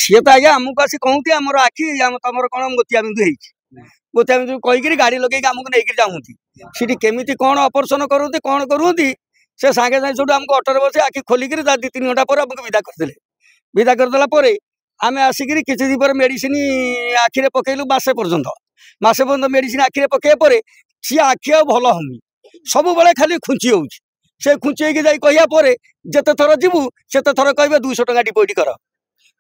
सी तो आज्ञा आमको आसी कहती आम आखि तुम कौन मोतिया बिंदु मोतिया बिंदु कहीकि गाड़ी लगे आमको नहीं जाऊँगी सीटी केमी कौन ऑपरेशन करती कौन करती से सागे सागे सब आमको ऑटो बस आखि खोलिक 2-3 घंटा पर आमको विदा करदे विदा करदेला आम आसिक किसी दिन पर मेडिसिन आखिरे पकेलु मसे पर्यंत मेडिसिन आखिरे पकड़े सी आखि आ भल हमी सब बड़े खाली खुंची हो खुंची कहपर जिते थर जीवु से थर कहे 200 टका डिपोजिट कर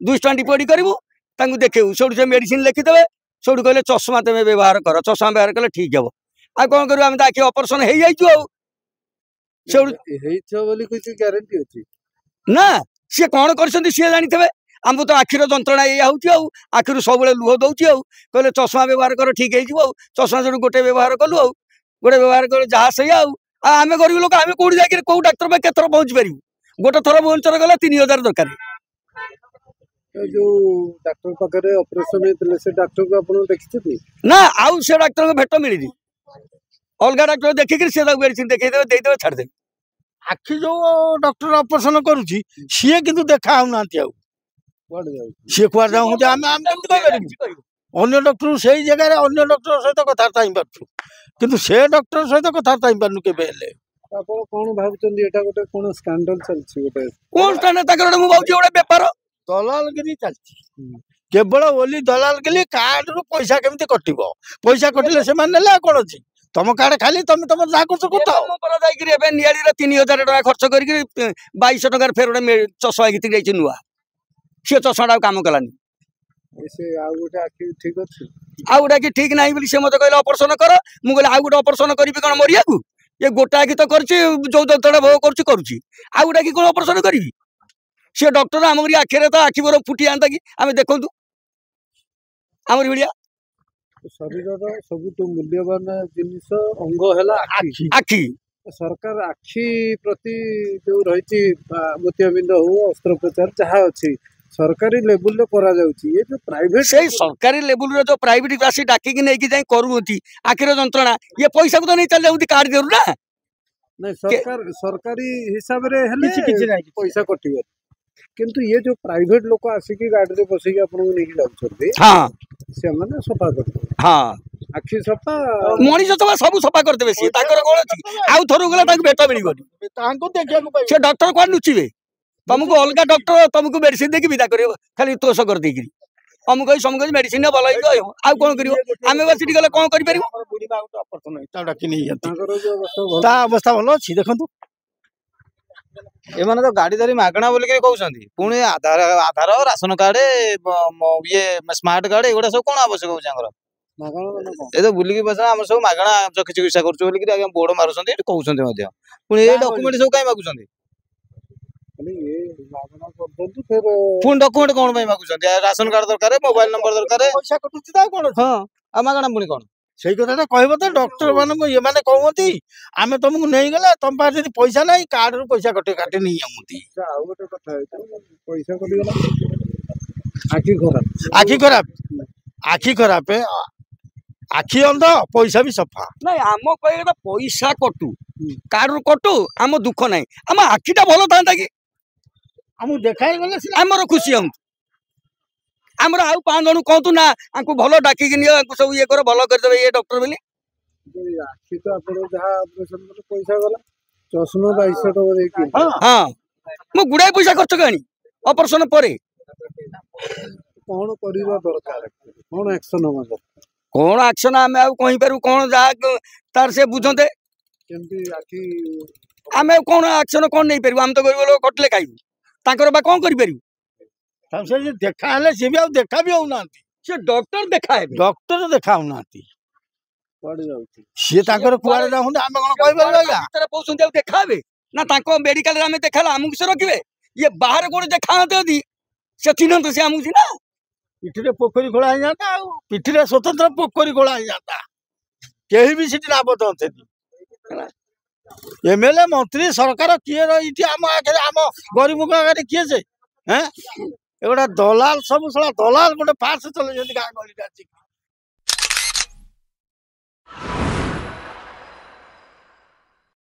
200 टका डिपोजिट करूँ देखू से मेडिसिन लिखिदे सब कहले चश्मा तुम व्यवहार कर चश्मा व्यवहार कले ठीक हे आ कौन करूँ आम आखि ऑपरेशन हो जाइए ना सी कौन कर सी जानी आमको तो आखिर जंत्रणा या आखिर सब लुह दौर कहले चश्मा व्यवहार कर ठीक है चश्मा जो गोटे व्यवहार कलु गोटे व्यवहार कर जहाँ से आम गरीब लोक आम कौट जाकर कौ डाक्तर पे केत पहुँची पारू गोटे थर भुवनेश्वर गला 3000 दरकार जो डॉक्टर पाखे ऑपरेशन होते से डॉक्टर को आप देखते ना आउ से डॉक्टर को भेट मिलनी अलग डॉक्टर देखिक मेडिसिन देखदेवे छाड़देवे आखि जो डॉक्टर ऑपरेशन करुच्ची सी किंतु देखा ना सी कुआर जाऊँ अन्य डॉक्टर से जगह अन्य डॉक्टर सहित कथबार्ता ही पार्छु किंतु से डॉक्टर सहित कथबार्ता ही पार्नु के कौन भावुँ गोटे कौन स्कैंडल चलती कौन स्कैंडल मुझे गोटे बेपार दलालगिरी चलती केवल ओली दलालगिरी कार्ड रु पैसा केमती कटिबो पैसा कटिले से मान नेले कोन अछि तुम कार्ड खाली तुम तुम जा कर सकता नियाड़ी 3000 टका खर्च करके 2200 टका फेर गोटे चश्मा घिति जाइए नुआ सी चश्मा काम कलानी ठीक अच्छे आउ गोटा कि ठीक नहीं से मत कहले ऑपरेशन कर मु कहले आउ गोटे ऑपरेशन करी कौन मरिया को ये गोटा कि तो करछि जो जंतुड़ा भोग करुच्ची आउ गोटा कि कौन ऑपरेशन करी सी डॉक्टर आम आखिरे तो आखि बर फुटी आंता कि आम देखु आम भाया शरीर सब मूल्यवान जिनिस अंग है आखि सरकार आखि प्रति जो रही मोतियाबिंद हो अस्त्रोपचार जहाँ अच्छी सरकारी लेवल रे करा जाउची ये जो प्राइवेट से सरकारी लेवल रे जो प्राइवेट आसी डाकी नहीं जाए करूँगी आखिर जंत्रणा ये पैसा को तो नहीं चल जाऊँ कार्ड देरू ना नहीं सरकार सरकारी हिसाब रे पैसा कटिबो किंतु ये जो प्राइवेट लोक आसिकी गाड़ी रे बसिकी आपन को नहीं जाउछथि हां से माने सफा करते हां आखि सफा मनीष तो सब सफा कर देबे सी ताकर कोन अछि आउ थरु गला ताक भेट मिलिबो तांको देखिया को से डॉक्टर कोन नुचिबे तुमको अलग डॉक्टर तुमको मेडिसिन देकी विदा करियो खाली तोष कर देकी हम कहि सम कहि मेडिसिन भल ही गयो आ कोन करियो आमे बस सिटी गले कोन करि परिबो बुढी बा आउट ऑपरेशन है ता डाकी नहीं जाती ता अवस्था भलो अछि देखंतु ए माने तो गाड़ी धरी मागणा बोल के कहउछंती पुणी आधार आधार राशन कार्ड ये स्मार्ट कार्ड एगुडा सब कोन आवश्यक हो जांगर मागणा ए तो बुली के बस हम सब मागणा जो चिकित्सा करछु बोल के आगे बोर्ड मारुछंती एटी कहउछंती मध्ये पुणी ए डॉक्यूमेंट सब काई मागुछंती फोन डॉक्यूमेंट कौन भाई मागुछंती राशन कार्ड दरकार मोबाइल नंबर दरकार पैसा कटुची ता कोन हां आ मागणा पुणी कोन सही कथा कहबो तो डॉक्टर माने ये माने कहउंती आमे तुमको नहीं गला तुम पास यदि पैसा नहीं कार्ड रो पैसा कटे काटे नहीं आउंती आ गोटे कथा पैसा कटि गला आखी खराब आखि अंध पैसा भी सफा नहीं आम कह पैसा कटू कार्ड रू कटू आम दुख नहीं आम आखिटा भल था कि हम देखाई गले आमर खुशी हम आमर आउ 5 जन कहतु ना आंकु भल डाकिक नियो आंकु सब ये कर भल कर देबे ये डॉक्टर बोली आखि तो आपण जहा ऑपरेशन कर पैसा गला चश्मा 2200 टका देकी हां मु गुडाई पैसा खर्च कहानी ऑपरेशन परे कोन करिवा दरकार कोन एक्शन होगा कौन एक्शन आम कही पारू कौन जहाँ तार से बुझते केमती आखि आम कौन एक्शन कौन नहीं पारू आम तो गरीब लोग कटले खाइबू तांकर बा कौन करि पारू हम से देखा हले से भी आ देखा भी होना से डॉक्टर देखाए डॉक्टर देखा होना पड़ जाउची से तांकर कुआरे जाहुं आम कोन कहि परबा या तेरे पौसुंते देखाबे ना तांको मेडिकल रे आम देखाला आमु से रखिबे ये बाहर कोन देखाते यदि से चिन्हत से आमु ना पिठरे पोखरी खोला ही जाता पिठरे स्वतंत्र पोखरी खोला ही जाता केही भी सिटी आबद होते एमएलए मंत्री सरकार किए रही आम आगे आम गरीब को आगे किए से हैं एगोटा दलाल सब साला दलाल गोटे फार्स चले गाँ गहली